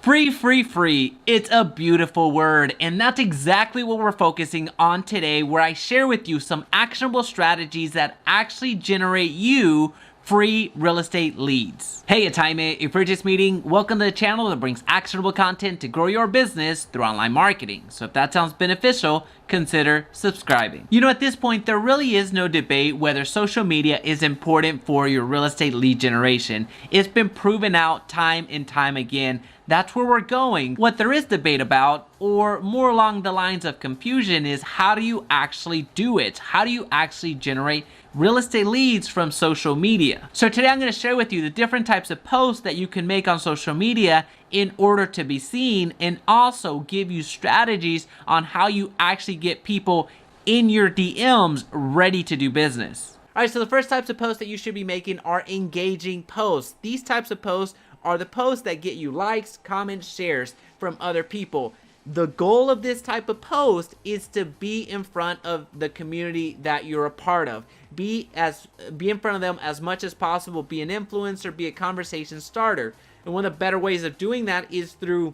Free, free, free. It's a beautiful word, and that's exactly what we're focusing on today, where I share with you some actionable strategies that actually generate you free real estate leads. Hey, it's Jaime. If you're just meeting, welcome to the channel that brings actionable content to grow your business through online marketing. So if that sounds beneficial, consider subscribing. You know, at this point, there really is no debate whether social media is important for your real estate lead generation. It's been proven out time and time again. That's where we're going. What there is debate about, or more along the lines of confusion, is how do you actually do it? How do you actually generate real estate leads from social media? So today I'm going to share with you the different types of posts that you can make on social media in order to be seen, and also give you strategies on how you actually get people in your DMs ready to do business. All right, so the first types of posts that you should be making are engaging posts. These types of posts are the posts that get you likes, comments, shares from other people. The goal of this type of post is to be in front of the community that you're a part of. Be in front of them as much as possible. Be an influencer, be a conversation starter. And one of the better ways of doing that is through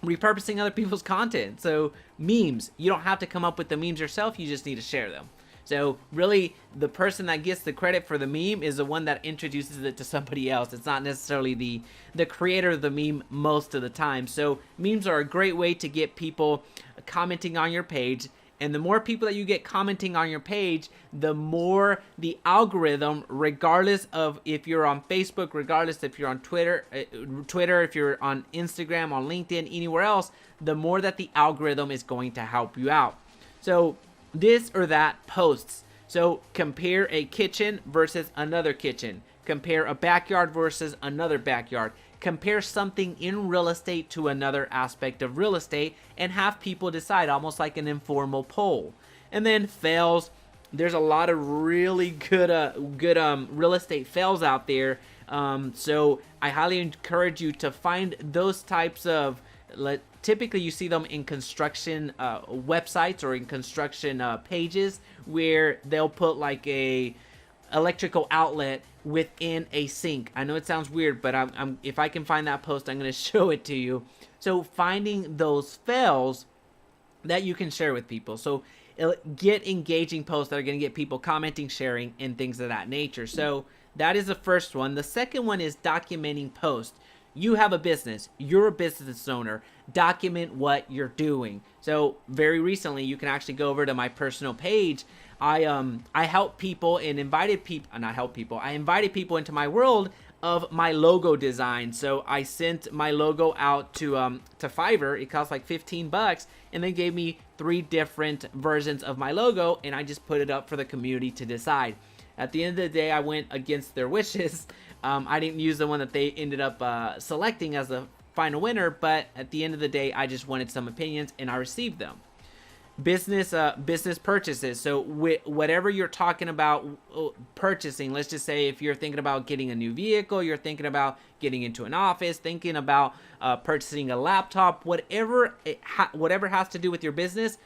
repurposing other people's content. So memes, you don't have to come up with the memes yourself, you just need to share them. So really, the person that gets the credit for the meme is the one that introduces it to somebody else. It's not necessarily the creator of the meme most of the time. So memes are a great way to get people commenting on your page. And the more people that you get commenting on your page, the more the algorithm, regardless of if you're on Facebook, regardless if you're on Twitter, if you're on Instagram, on LinkedIn, anywhere else, the more that the algorithm is going to help you out. So this or that posts. So compare a kitchen versus another kitchen. Compare a backyard versus another backyard. Compare something in real estate to another aspect of real estate and have people decide, almost like an informal poll. And then fails. There's a lot of really good real estate fails out there. So I highly encourage you to find those types of, typically you see them in construction websites or in construction pages where they'll put like a electrical outlet within a sink. I know it sounds weird, but if I can find that post, I'm going to show it to you. So finding those fails that you can share with people. So get engaging posts that are going to get people commenting, sharing, and things of that nature. So that is the first one. The second one is documenting posts. You have a business, you're a business owner, document what you're doing. So very recently, you can actually go over to my personal page. I help people and invited people, I invited people into my world of my logo design. So I sent my logo out to Fiverr. It cost like $15, and they gave me 3 different versions of my logo, and I just put it up for the community to decide. At the end of the day, I went against their wishes. I didn't use the one that they ended up selecting as the final winner, but at the end of the day, I just wanted some opinions, and I received them. Business purchases. So whatever you're talking about purchasing, let's just say if you're thinking about getting a new vehicle, you're thinking about getting into an office, thinking about purchasing a laptop, whatever has to do with your business,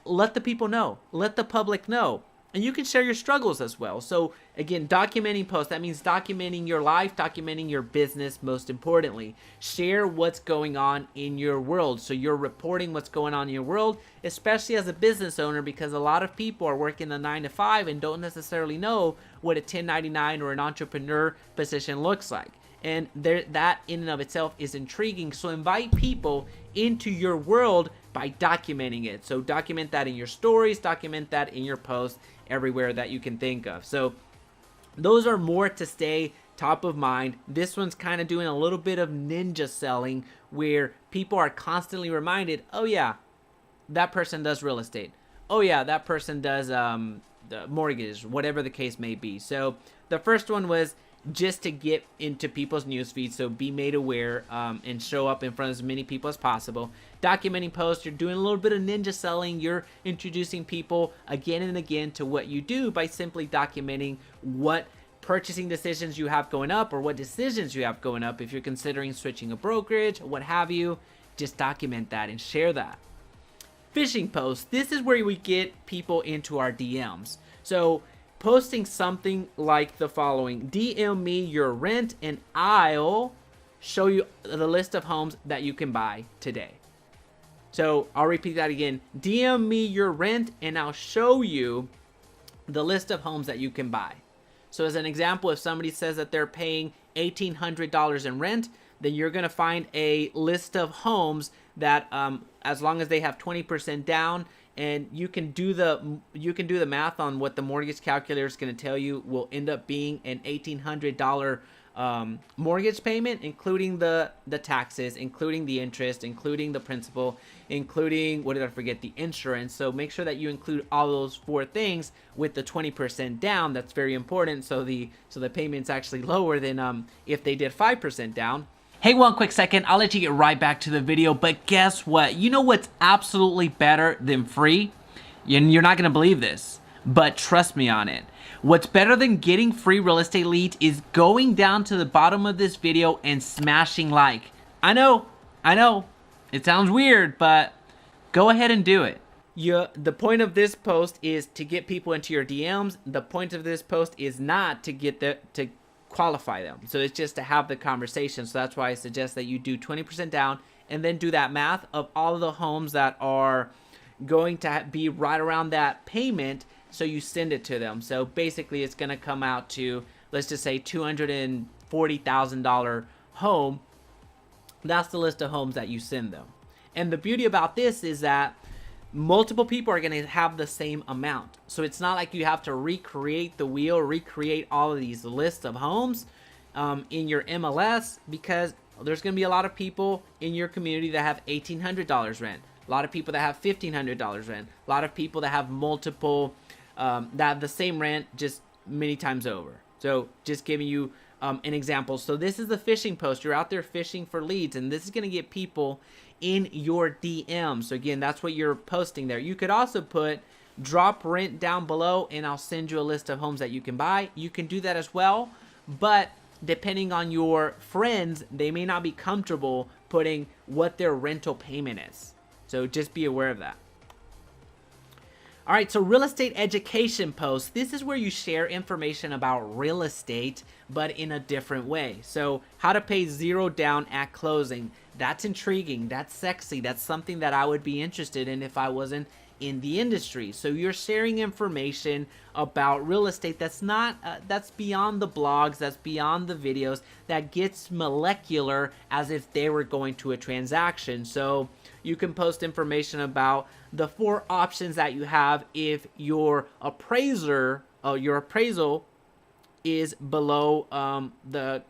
let the people know, let the public know. And you can share your struggles as well. So again, documenting posts, that means documenting your life, documenting your business most importantly. Share what's going on in your world. So you're reporting what's going on in your world, especially as a business owner, because a lot of people are working the 9 to 5 and don't necessarily know what a 1099 or an entrepreneur position looks like. And that in and of itself is intriguing. So invite people into your world by documenting it. So document that in your stories, document that in your posts, everywhere that you can think of. So those are more to stay top of mind. This one's kind of doing a little bit of ninja selling where people are constantly reminded, oh yeah, that person does real estate. Oh yeah, that person does the mortgage, whatever the case may be. So the first one was just to get into people's news feeds, so be made aware and show up in front of as many people as possible. Documenting posts, you're doing a little bit of ninja selling. You're introducing people again and again to what you do by simply documenting what purchasing decisions you have going up or what decisions you have going up. If you're considering switching a brokerage, what have you, just document that and share that. Phishing posts, this is where we get people into our DMs. So posting something like the following: DM me your rent and I'll show you the list of homes that you can buy today. So I'll repeat that again. DM me your rent and I'll show you the list of homes that you can buy. So as an example, if somebody says that they're paying $1,800 in rent, then you're going to find a list of homes that as long as they have 20% down, and you can do the math on what the mortgage calculator is going to tell you will end up being an $1,800 mortgage payment, including the taxes, including the interest, including the principal, including, what did I forget, the insurance. So make sure that you include all those 4 things with the 20% down. That's very important. So the payment's actually lower than if they did 5% down. Hey, one quick second, I'll let you get right back to the video, but guess what? You know what's absolutely better than free? And you're not gonna believe this, but trust me on it. What's better than getting free real estate leads is going down to the bottom of this video and smashing like. I know, it sounds weird, but go ahead and do it. The point of this post is to get people into your DMs. The point of this post is not to get to qualify them. So it's just to have the conversation. So that's why I suggest that you do 20% down and then do that math of all of the homes that are going to be right around that payment. So you send it to them. So basically it's going to come out to, let's just say $240,000 home. That's the list of homes that you send them. And the beauty about this is that multiple people are going to have the same amount. So it's not like you have to recreate the wheel, recreate all of these lists of homes in your MLS, because there's going to be a lot of people in your community that have $1,800 rent. A lot of people that have $1,500 rent. A lot of people that have multiple, that have the same rent just many times over. So just giving you an example. So this is the phishing post. You're out there fishing for leads, and this is going to get people in your DM. So again, that's what you're posting there. You could also put drop rent down below and I'll send you a list of homes that you can buy. You can do that as well, but depending on your friends, they may not be comfortable putting what their rental payment is. So just be aware of that. All right, so real estate education posts. This is where you share information about real estate, but in a different way. So how to pay 0 down at closing. That's intriguing. That's sexy. That's something that I would be interested in if I wasn't in the industry. So you're sharing information about real estate that's not, that's beyond the blogs, that's beyond the videos, that gets molecular as if they were going to a transaction. So you can post information about the 4 options that you have if your appraiser, your appraisal is below the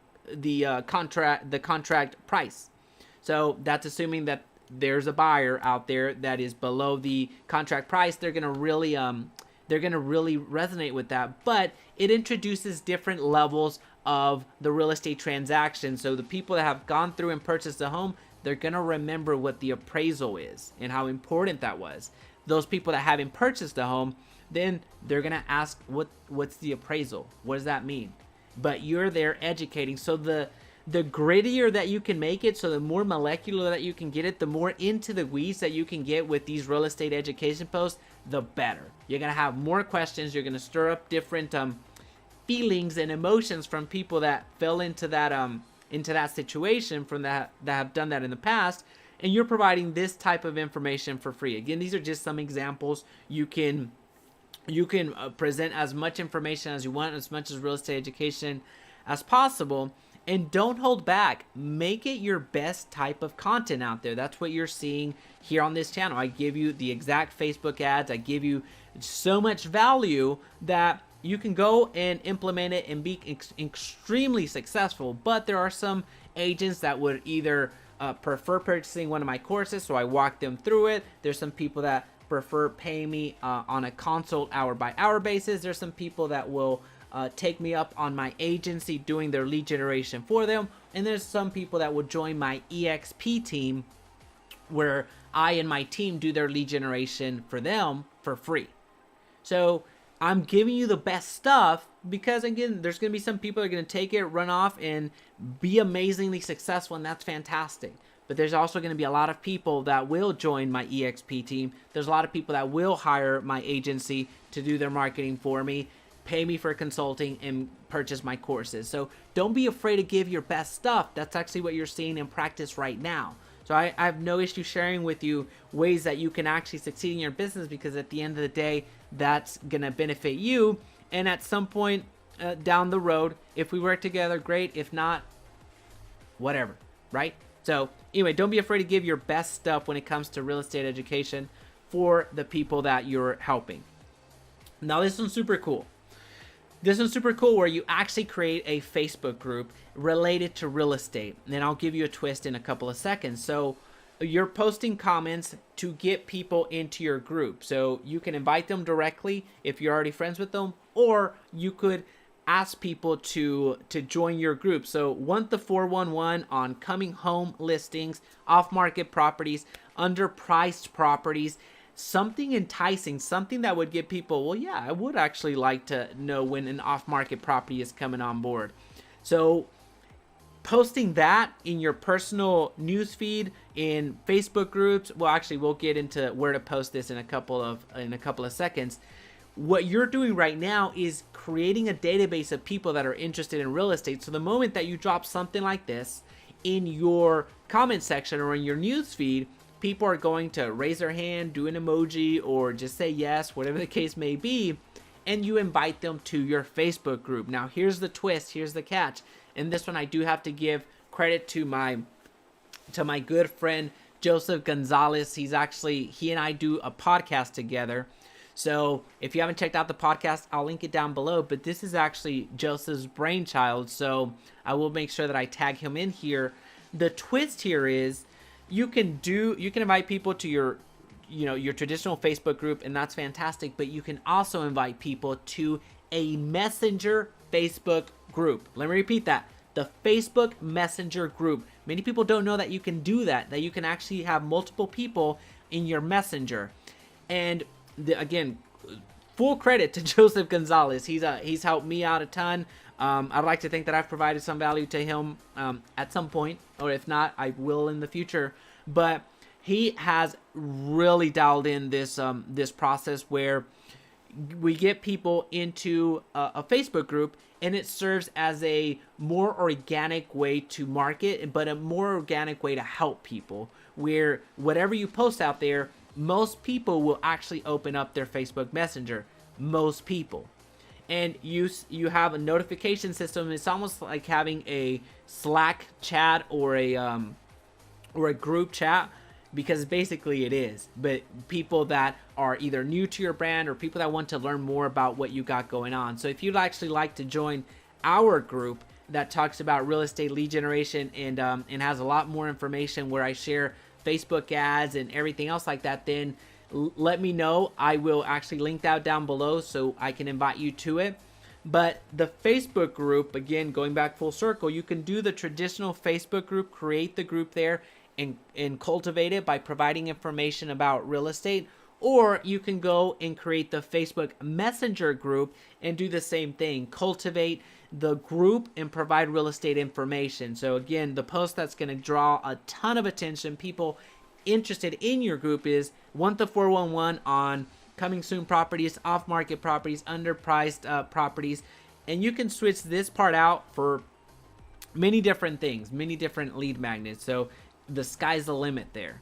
contract price. So that's assuming that there's a buyer out there that is below the contract price. They're gonna really resonate with that. But it introduces different levels of the real estate transaction. So the people that have gone through and purchased a home, they're gonna remember what the appraisal is and how important that was. Those people that haven't purchased a home, then they're gonna ask, what's the appraisal? What does that mean? But you're there educating. So the grittier that you can make it, so the more molecular that you can get it, the more into the weeds that you can get with these real estate education posts, the better. You're gonna have more questions. You're gonna stir up different feelings and emotions from people that fell into that situation, from that have done that in the past, and you're providing this type of information for free. Again, these are just some examples. You can present as much information as you want, as much as real estate education as possible, and don't hold back. Make it your best type of content out there. That's what you're seeing here on this channel. I give you the exact Facebook ads. I give you so much value that you can go and implement it and be extremely successful. But there are some agents that would either prefer purchasing one of my courses, so I walk them through it. There's some people that prefer paying me on a consult hour by hour basis. There's some people that will take me up on my agency doing their lead generation for them. And there's some people that will join my EXP team, where I and my team do their lead generation for them for free. So I'm giving you the best stuff because, again, there's going to be some people that are going to take it, run off, and be amazingly successful, and that's fantastic. But there's also going to be a lot of people that will join my EXP team. There's a lot of people that will hire my agency to do their marketing for me, pay me for consulting and purchase my courses. So don't be afraid to give your best stuff. That's actually what you're seeing in practice right now. So I have no issue sharing with you ways that you can actually succeed in your business, because at the end of the day, that's going to benefit you. And at some point down the road, if we work together, great. If not, whatever, right? So anyway, don't be afraid to give your best stuff when it comes to real estate education for the people that you're helping. Now, this one's super cool. This one's super cool where you actually create a Facebook group related to real estate. And I'll give you a twist in a couple of seconds. So you're posting comments to get people into your group. So you can invite them directly if you're already friends with them, or you could ask people to join your group. So 1 to 411 on coming home listings, off-market properties, underpriced properties, something enticing, something that would get people, well, yeah, I would actually like to know when an off-market property is coming on board. So posting that in your personal newsfeed, in Facebook groups, well, actually, we'll get into where to post this in a couple of seconds. What you're doing right now is creating a database of people that are interested in real estate. So the moment that you drop something like this in your comment section or in your newsfeed, people are going to raise their hand, do an emoji, or just say yes, whatever the case may be, and you invite them to your Facebook group. Now, here's the twist, here's the catch. And this one, I do have to give credit to my good friend Joseph Gonzalez. He and I do a podcast together. So if you haven't checked out the podcast, I'll link it down below. But this is actually Joseph's brainchild, so I will make sure that I tag him in here. The twist here is you can invite people to your traditional Facebook group, and that's fantastic. But you can also invite people to a Messenger Facebook group. Let me repeat that. The Facebook Messenger group. Many people don't know that you can do that you can actually have multiple people in your Messenger. And again, full credit to Joseph Gonzalez. He's helped me out a ton. I'd like to think that I've provided some value to him at some point, or if not, I will in the future. But he has really dialed in this process where we get people into a Facebook group, and it serves as a more organic way to market, but a more organic way to help people, where whatever you post out there, most people will actually open up their Facebook Messenger. Most people. And you have a notification system. It's almost like having a Slack chat or a group chat, because basically it is. But people that are either new to your brand or people that want to learn more about what you got going on. So if you'd actually like to join our group that talks about real estate lead generation and has a lot more information where I share Facebook ads and everything else like that, then let me know. I will actually link that down below so I can invite you to it. But the Facebook group, again, going back full circle, you can do the traditional Facebook group, create the group there and cultivate it by providing information about real estate. Or you can go and create the Facebook Messenger group and do the same thing. Cultivate the group and provide real estate information. So again, the post that's going to draw a ton of attention, people interested in your group, is 1 to 411 on coming soon properties, off-market properties, underpriced properties. And you can switch this part out for many different things, many different lead magnets. So the sky's the limit there.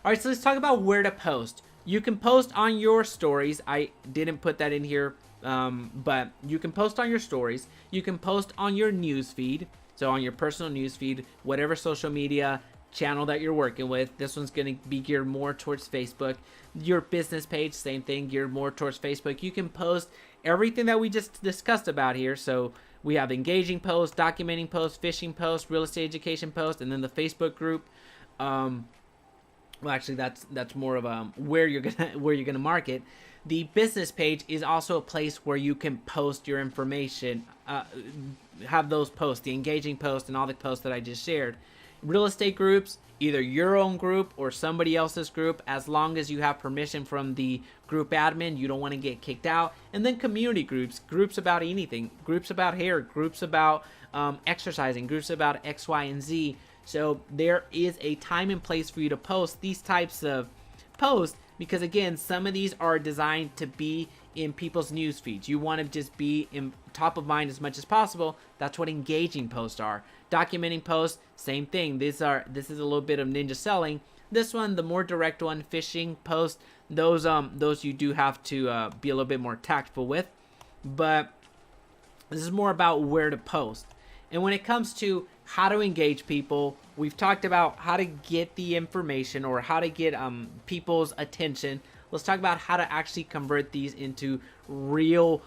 All right, so let's talk about where to post. You can post on your stories. I didn't put that in here, but you can post on your stories. You can post on your news feed. So on your personal news feed, whatever social media channel that you're working with. This one's going to be geared more towards Facebook. Your business page, same thing, geared more towards Facebook. You can post everything that we just discussed about here. So we have engaging posts, documenting posts, phishing posts, real estate education posts, and then the Facebook group. Well, actually, that's more of where you're gonna market. The business page is also a place where you can post your information, have those posts, the engaging posts and all the posts that I just shared. Real estate groups, either your own group or somebody else's group, as long as you have permission from the group admin, you don't want to get kicked out. And then community groups, groups about anything, groups about hair, groups about exercising, groups about X, Y, and Z. So there is a time and place for you to post these types of posts, because again, some of these are designed to be in people's news feeds. You want to just be in top of mind as much as possible. That's what engaging posts are. Documenting posts, same thing. This is a little bit of ninja selling. This one, the more direct one, phishing posts, those you do have to be a little bit more tactful with. But this is more about where to post. And when it comes to how to engage people, we've talked about how to get the information or how to get people's attention. Let's talk about how to actually convert these into real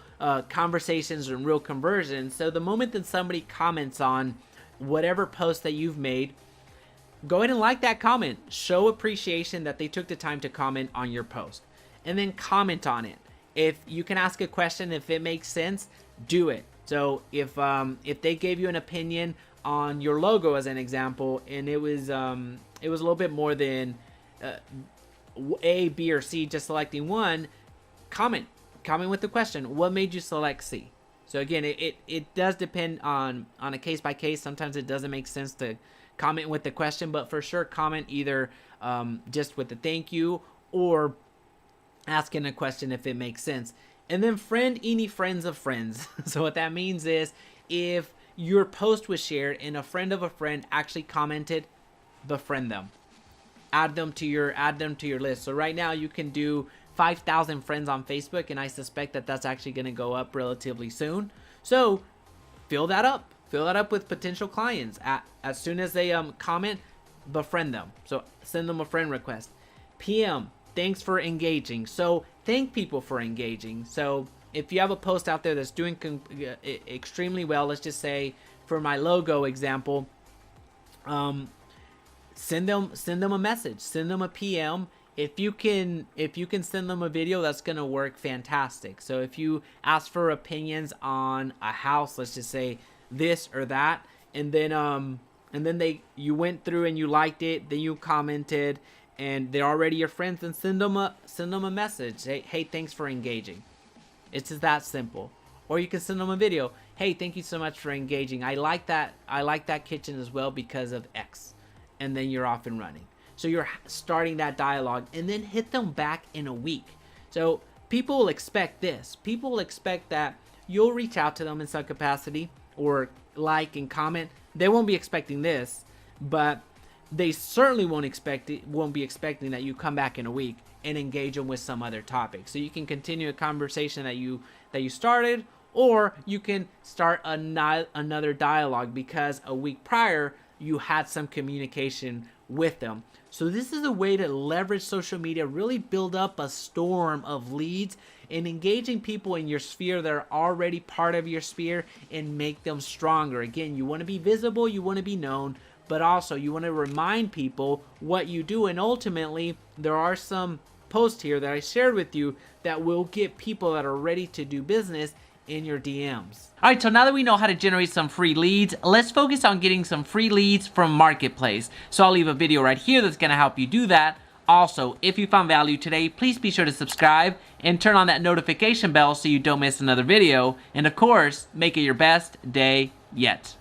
conversations and real conversions. So the moment that somebody comments on whatever post that you've made, go ahead and like that comment. Show appreciation that they took the time to comment on your post. And then comment on it. If you can ask a question, if it makes sense, do it. So if they gave you an opinion on your logo as an example, and it was a little bit more than A, B, or C, just selecting one, comment with the question, what made you select C? So again, it does depend on a case by case. Sometimes it doesn't make sense to comment with the question, but for sure comment either just with the thank you or asking a question if it makes sense. And then friend any friends of friends. So what that means is if your post was shared and a friend of a friend actually commented, befriend them. Add them to your list. So right now you can do 5,000 friends on Facebook, and I suspect that that's actually going to go up relatively soon. So fill that up. Fill that up with potential clients. As soon as they comment, befriend them. So send them a friend request. PM, thanks for engaging. So thank people for engaging. So if you have a post out there that's doing extremely well, let's just say for my logo example, send them a message, send them a PM. If you can send them a video, that's gonna work fantastic. So if you ask for opinions on a house, let's just say this or that, and then you went through and you liked it, then you commented, and they're already your friends, then send them a message. Hey, thanks for engaging. It's just that simple. Or you can send them a video. Hey, thank you so much for engaging. I like that kitchen as well because of X. And then you're off and running. So you're starting that dialogue, and then hit them back in a week. So people will expect this. People will expect that you'll reach out to them in some capacity or like and comment. They won't be expecting this, but they certainly won't be expecting that you come back in a week and engage them with some other topic. So you can continue a conversation that you started, or you can start another dialogue because a week prior you had some communication with them. So this is a way to leverage social media, really build up a storm of leads and engaging people in your sphere that are already part of your sphere and make them stronger. Again, you want to be visible, you want to be known, but also you want to remind people what you do. And ultimately, there are some posts here that I shared with you that will get people that are ready to do business in your DMs. All right, so now that we know how to generate some free leads, let's focus on getting some free leads from Marketplace. So I'll leave a video right here that's gonna help you do that. Also, if you found value today, please be sure to subscribe and turn on that notification bell so you don't miss another video. And of course, make it your best day yet.